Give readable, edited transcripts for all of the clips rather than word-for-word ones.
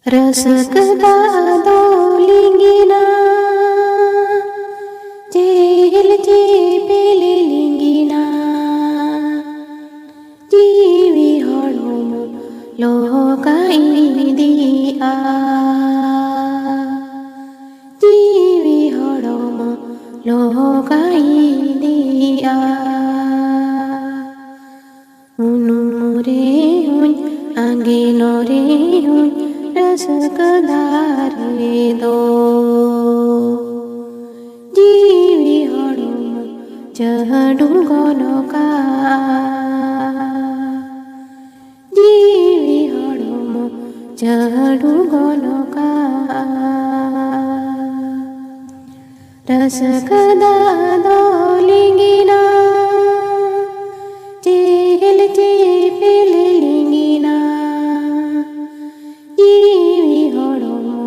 रसकदा दोलिंगिना jail जे पेलिंगिना जीवी हड़ोमो लोकाइदिया जीवी हड़ोमो लोकाइदिया उनु मोरे हुन आंगे नोरे हुन रसकदारे दो जीवी हड़ोमो चढ़ू गोलोका जीवी हड़ोमो चढ़ू गोलोका रसकदा दोलिंगिना जेल जे पेलिंगिना जीवी हड़ोमो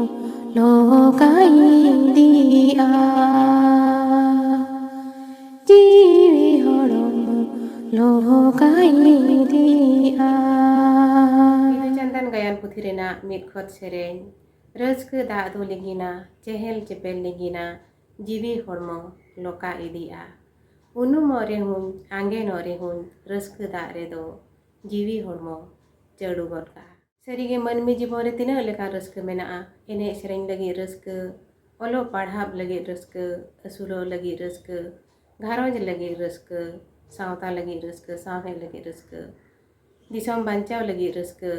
लोकाइदिया जीवी हड़ोमो लोकाइदिया चंदन गायन पुथी रेना मिद खत सेरेñ रसके दा दोलिंगिना चेहेल चेपेल लिंगिना जीवी हड़मो लोका इदिया उनु मोरे हुन आंगे नोरे हुन रसके दा रेदो जीवी हड़मो चढ़ू गोलका सरीगे मनमी जीवन रे तीना लेका रसके मेना एने सेरेñ लगी रसके ओलो पढ़ाब लगी रसके असुलो लगी रसके घारोज लगी रसके सावता लगी रसके सावे लगी रसके दिसम बांचाव लगी रसके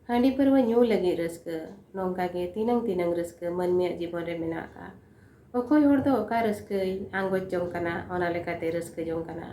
हांडी परवा ᱧᱩ लगी रसके नोंका के तीनंग तीनंग रसके मनमी जीवन रे मेना का ओकोय होड़ दो ओका रसके आंगोज जों कना ओना लेकाते रसके जों कना